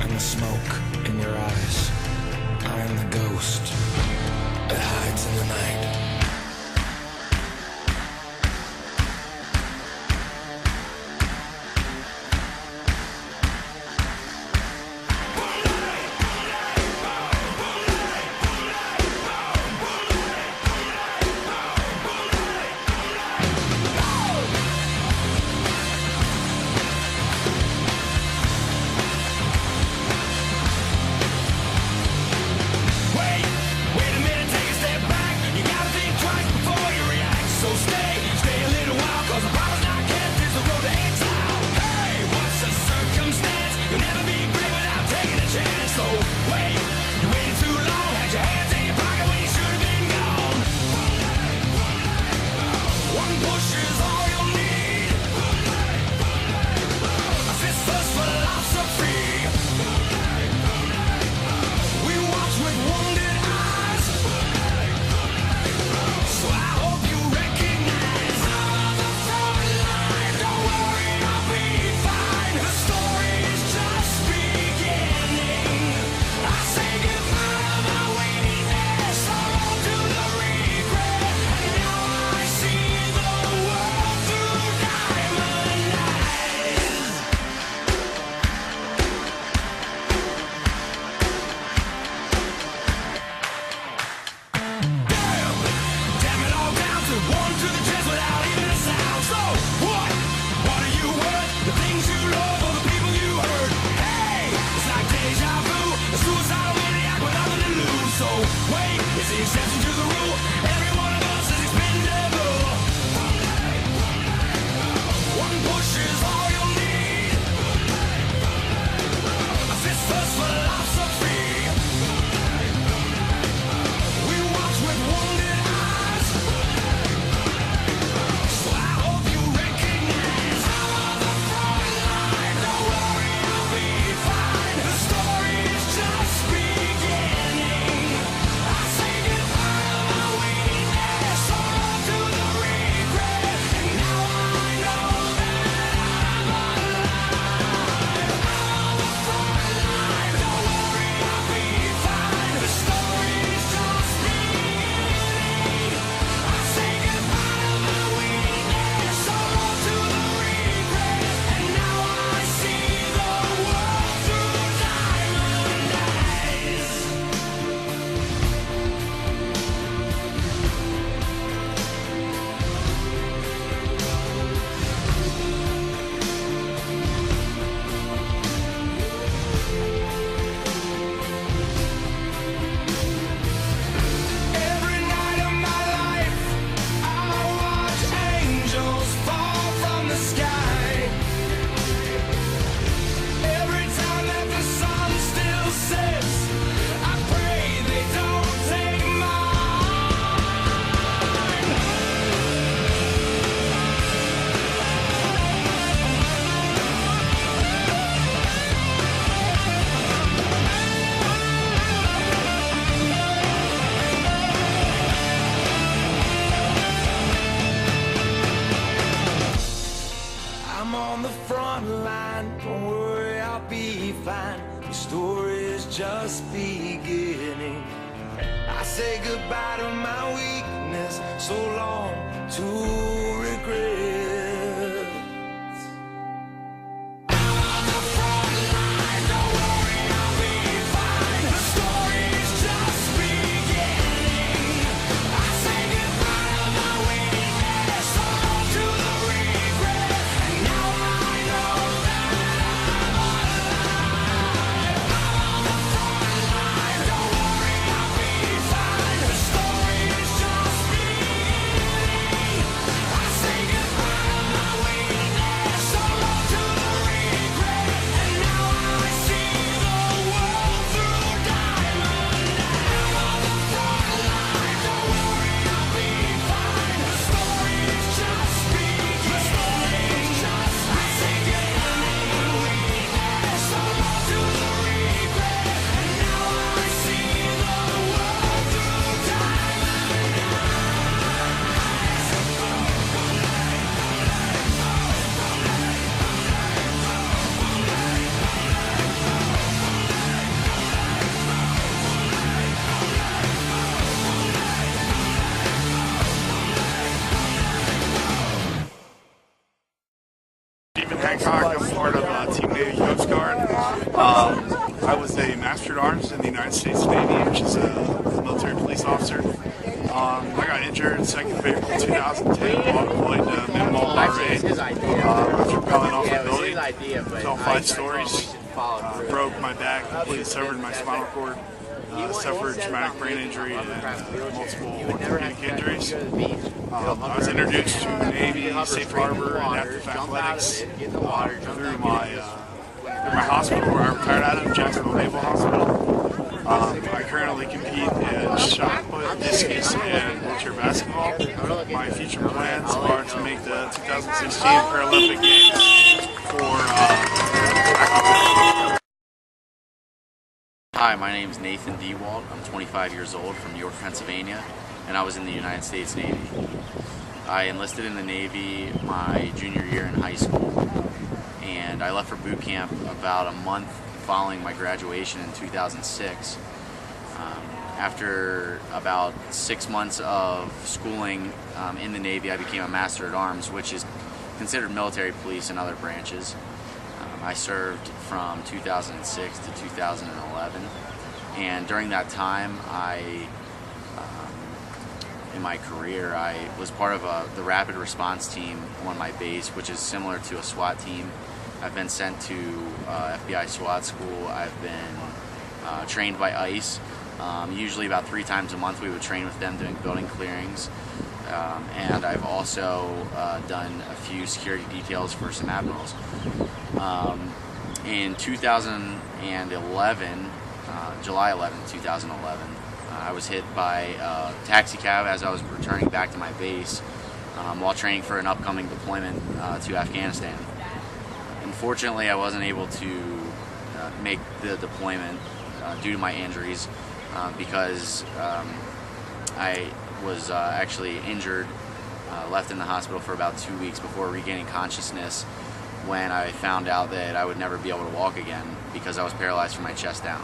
and the smoke in your eyes. I am the ghost that hides in the night. Hancock. I'm part of Team Navy Coast Guard. I was a Master at Arms in the United States Navy, which is a military police officer. I got injured 2nd of April 2010 while deployed to minimal Bahrain after rappelling off a building. Fell 5 stories, broke my back, completely severed my spinal cord, suffered traumatic brain injury and multiple orthopedic injuries. I was introduced to Navy, Safe Harbor, and Adaptive Athletics through my hospital where I retired out of, Jacksonville Naval Hospital. I currently compete in shot put, discus, and wheelchair basketball. My future plans are to make the 2016 Paralympic Games for Hi, my name is Nathan Dewalt. I'm 25 years old from York, Pennsylvania, and I was in the United States Navy. I enlisted in the Navy my junior year in high school, and I left for boot camp about a month following my graduation in 2006. After about 6 months of schooling in the Navy, I became a Master at Arms, which is considered military police in other branches. I served from 2006 to 2011, and during that time, in my career, I was part of the rapid response team on my base, which is similar to a SWAT team. I've been sent to FBI SWAT school. I've been trained by ICE. Usually about 3 times a month we would train with them doing building clearings. And I've also done a few security details for some admirals. In 2011, July 11, 2011, I was hit by a taxi cab as I was returning back to my base while training for an upcoming deployment to Afghanistan. Unfortunately, I wasn't able to make the deployment due to my injuries because I was actually injured, left in the hospital for about 2 weeks before regaining consciousness when I found out that I would never be able to walk again because I was paralyzed from my chest down.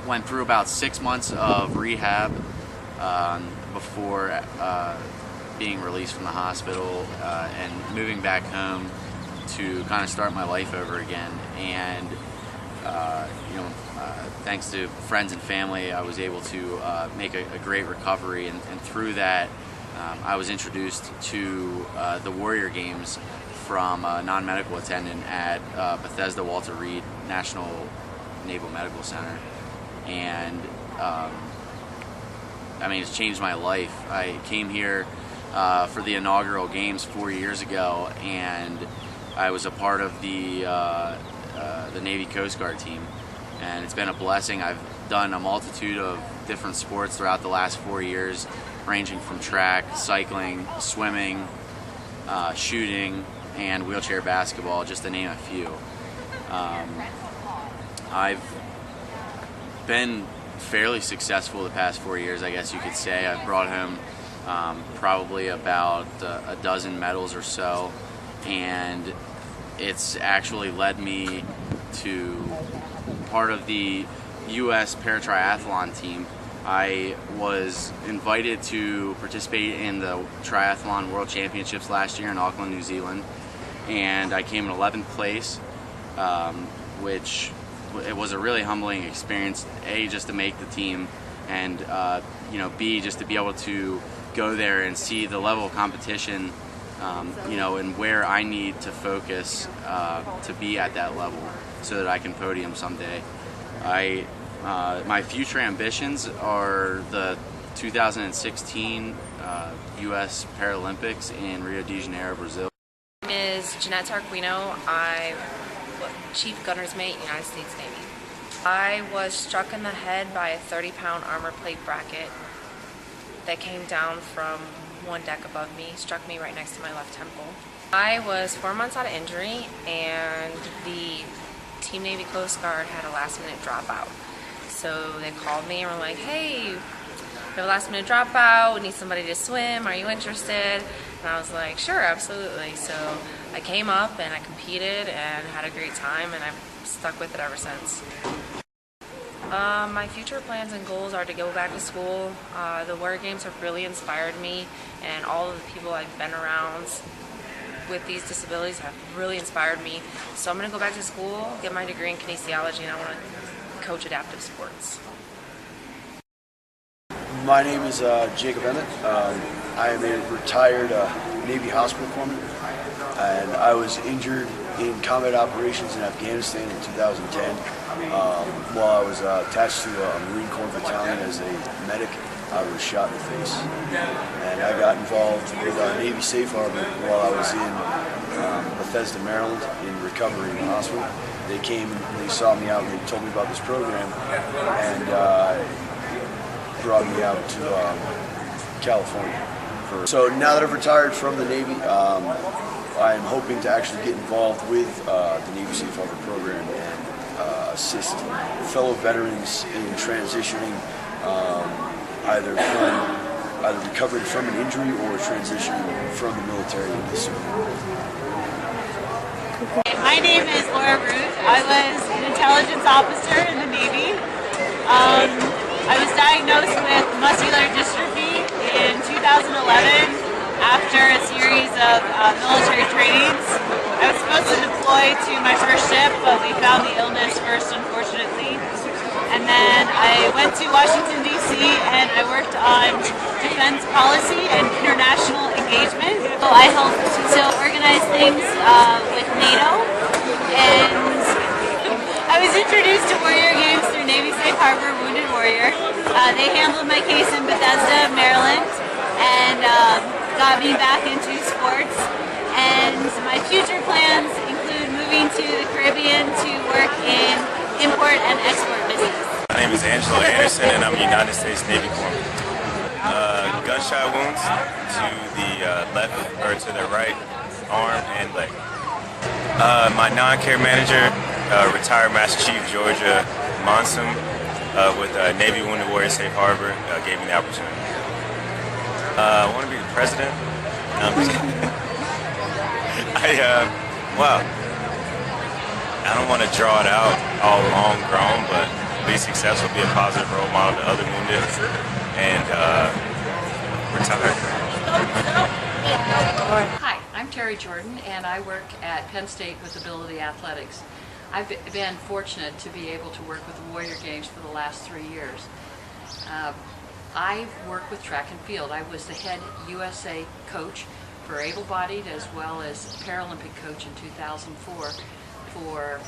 Went through about 6 months of rehab before being released from the hospital and moving back home to kind of start my life over again. And thanks to friends and family, I was able to make a great recovery, and through that I was introduced to the Warrior Games from a non-medical attendant at Bethesda Walter Reed National Naval Medical Center. And it's changed my life. I came here for the inaugural games 4 years ago, and I was a part of the Navy Coast Guard team, and it's been a blessing. I've done a multitude of different sports throughout the last 4 years, ranging from track, cycling, swimming, shooting, and wheelchair basketball, just to name a few. I've been fairly successful the past 4 years, I guess you could say. I've brought home probably about a dozen medals or so, and it's actually led me to part of the U.S. Paratriathlon team. I was invited to participate in the Triathlon World Championships last year in Auckland, New Zealand, and I came in 11th place, which it was a really humbling experience, A, just to make the team, and B, just to be able to go there and see the level of competition, and where I need to focus to be at that level so that I can podium someday. My future ambitions are the 2016 U.S. Paralympics in Rio de Janeiro, Brazil. My name is Jeanette Tarquino. I'm Chief Gunner's Mate, United States Navy. I was struck in the head by a 30-pound armor plate bracket that came down from one deck above me, struck me right next to my left temple. I was 4 months out of injury, and the Team Navy Coast Guard had a last-minute dropout. So they called me and were like, "Hey, we have a last-minute dropout. We need somebody to swim. Are you interested?" And I was like, "Sure, absolutely." So I came up and I competed and had a great time, and I've stuck with it ever since. My future plans and goals are to go back to school. The Warrior Games have really inspired me, and all of the people I've been around with these disabilities have really inspired me. So I'm going to go back to school, get my degree in kinesiology, and I want to coach adaptive sports. My name is Jacob Emmett. I am a retired Navy hospital corpsman, and I was injured in combat operations in Afghanistan in 2010 while I was attached to a Marine Corps battalion as a medic. I was shot in the face, and I got involved with Navy Safe Harbor while I was in Bethesda, Maryland, in recovery in the hospital. They came and they saw me out and they told me about this program, and brought me out to California. So now that I've retired from the Navy, I am hoping to actually get involved with the Navy Safe Harbor program and assist fellow veterans in transitioning either recovering from an injury or transitioning from the military into the civilian. My name is Laura Ruth. I was an intelligence officer in the Navy. I was diagnosed with muscular dystrophy in 2011 after a series of military trainings. I was supposed to deploy to my first ship, but we found the illness first, unfortunately. And then I went to Washington, D.C., and I worked on defense policy and international engagement. So I helped to organize things with NATO, and I was introduced to Warrior Games through Navy Safe Harbor Wounded Warrior. They handled my case in Bethesda, Maryland, and got me back into sports. And my future plans include moving to the Caribbean to work in import and export business. My name is Angelo Anderson, and I'm a United States Navy corpsman. Gunshot wounds to the left or to the right arm and leg. My non-care manager, retired Master Chief Georgia Monson, with Navy Wounded Warrior Safe Harbor, gave me the opportunity. I want to be the president. No, I'm just kidding. Wow. I don't want to draw it out all long grown, but be successful, be a positive role model to other wounded, and retire. Hi, I'm Terry Jordan, and I work at Penn State with Ability Athletics. I've been fortunate to be able to work with the Warrior Games for the last 3 years. I've worked with track and field. I was the head USA coach for able-bodied as well as Paralympic coach in 2004 for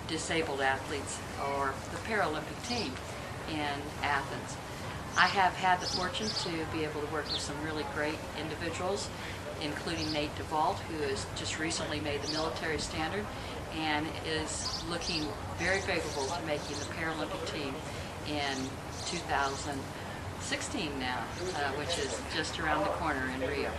disabled athletes or the Paralympic team in Athens. I have had the fortune to be able to work with some really great individuals, including Nate DeVault, who has just recently made the military standard and is looking very favorable to making the Paralympic team in 2016 now, which is just around the corner in Rio.